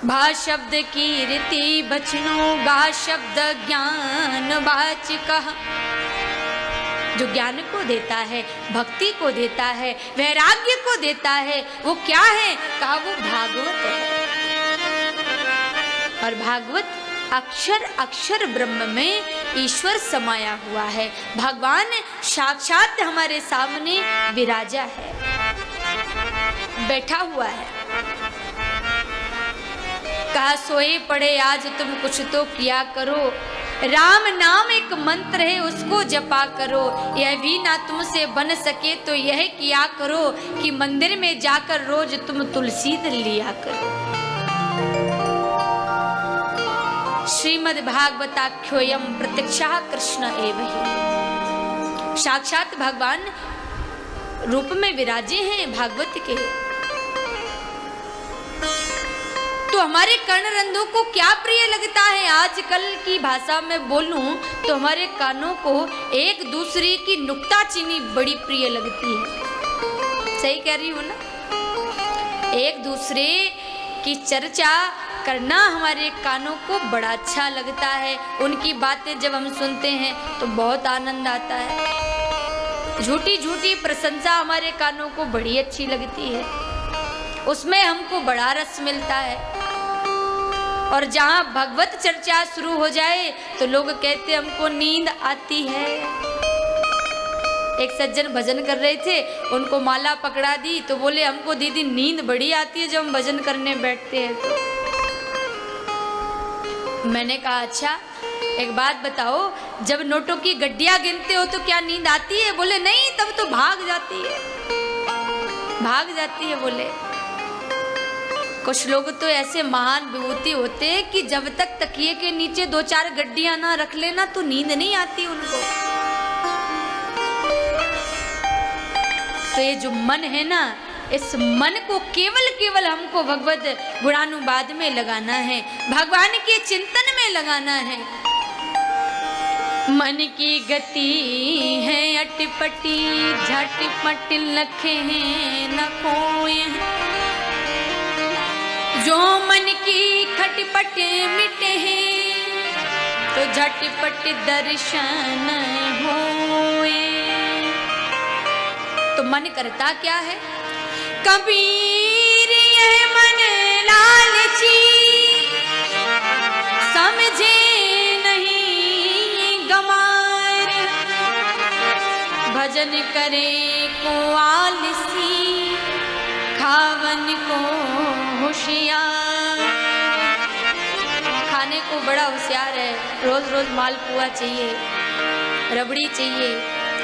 भा शब्द कीर्ति बचनो गा शब्द ज्ञान वाचिकः। जो ज्ञान को देता है, भक्ति को देता है, वैराग्य को देता है, वो क्या है? कहा वो भागवत है। और भागवत अक्षर अक्षर ब्रह्म में ईश्वर समाया हुआ है। भगवान साक्षात हमारे सामने विराजा है, बैठा हुआ है। कहा सोए पड़े आज तुम कुछ तो किया करो, राम नाम एक मंत्र है उसको जपा करो। यह भी ना तुमसे बन सके तो यह किया करो कि मंदिर में जाकर रोज तुम तुलसी दल लिया करो। श्रीमद् भागवताख्योयम प्रत्यक्षः कृष्ण एव हि। साक्षात भगवान रूप में विराजे हैं भागवत के। तो हमारे कर्णरंधों को क्या प्रिय लगता है? आजकल की भाषा में बोलूं तो हमारे कानों को एक दूसरे की नुक्ताचीनी बड़ी प्रिय लगती है। सही कह रही हूं ना? एक दूसरे की चर्चा करना हमारे कानों को बड़ा अच्छा लगता है। उनकी बातें जब हम सुनते हैं तो बहुत आनंद आता है। झूठी झूठी प्रशंसा हमारे कानों को बड़ी अच्छी लगती है, उसमें हमको बड़ा रस मिलता है। और जहाँ भगवत चर्चा शुरू हो जाए तो लोग कहते हमको नींद आती है। एक सज्जन भजन कर रहे थे, उनको माला पकड़ा दी तो बोले हमको दीदी नींद बड़ी आती है जब हम भजन करने बैठते हैं तो। मैंने कहा अच्छा एक बात बताओ, जब नोटों की गड्डियां गिनते हो तो क्या नींद आती है? बोले नहीं, तब तो भाग जाती है, भाग जाती है। बोले कुछ लोग तो ऐसे महान विभूति होते हैं कि जब तक तकिए के नीचे 2-4 गड्डियां ना रख लेना तो नींद नहीं आती उनको। तो ये जो मन है ना, इस मन को केवल हमको भगवत गुणानुवाद में लगाना है, भगवान के चिंतन में लगाना है। मन की गति है अटपटी, झटपट लखे हैं न खोए। जो मन की खटपट मिटे हैं तो झटपट दर्शन होए। तो मन करता क्या है? कबीर यह मन लालची, समझे नहीं गंवार। भजन करे को आलसी, खावन को होशियार। खाने को बड़ा होशियार है, रोज रोज मालपुआ चाहिए, रबड़ी चाहिए,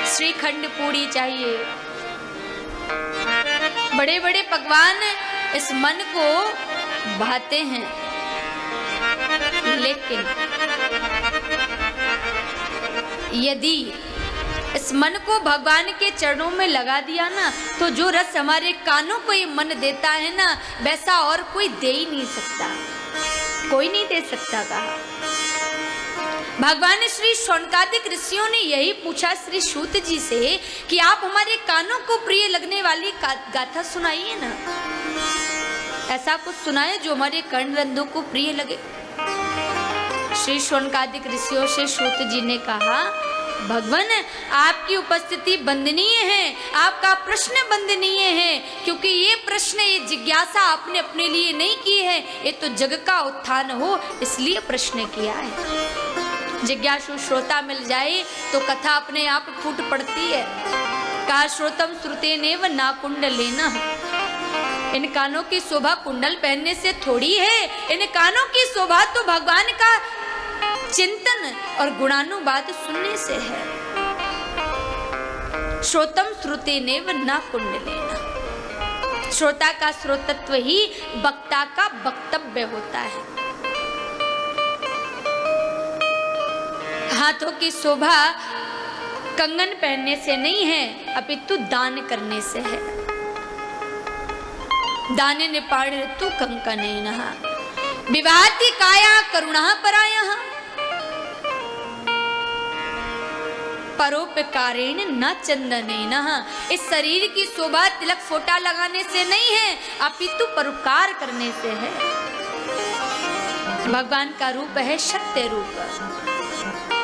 श्रीखंड पूड़ी चाहिए, बड़े बड़े पकवान इस मन को भाते हैं। लेकिन यदि इस मन को भगवान के चरणों में लगा दिया ना, तो जो रस हमारे कानों को ये मन देता है ना, वैसा और कोई दे ही नहीं सकता, कोई नहीं दे सकता। कहा भगवान श्री शौनकादिक ऋषियों ने यही पूछा श्री सूत जी से कि आप हमारे कानों को प्रिय लगने वाली गाथा सुनाइए ना, ऐसा कुछ सुनाए जो हमारे कर्णरंधों को प्रिय लगे। श्री शौनकादिक ऋषियों से सूत जी ने कहा भगवान आपकी उपस्थिति वंदनीय है, आपका प्रश्न वंदनीय है, क्योंकि ये प्रश्न, ये जिज्ञासा आपने अपने लिए नहीं की है, ये तो जग का उत्थान हो इसलिए प्रश्न किया है। जिज्ञासु श्रोता मिल जाए तो कथा अपने आप फूट पड़ती है। कहा श्रोतम श्रुतेनेव ना कुंडलेना। इन कानों की शोभा कुंडल पहनने से थोड़ी है, इन कानों की शोभा तो भगवान का चिंतन और गुणानुवाद सुनने से है। श्रोतम श्रुतेनेव ना कुंडलेना। श्रोता का श्रोतत्व ही वक्ता का वक्तव्य होता है। हाथों की शोभा कंगन पहनने से नहीं है, अपितु दान करने से है। दाने निपाण ऋतु कंकनेनः विभाति काया करुणा परायः परोपकारेण न चंदनेनः। इस शरीर की शोभा तिलक फोटा लगाने से नहीं है, अपितु परोपकार करने से है। भगवान का रूप है सत्य रूप।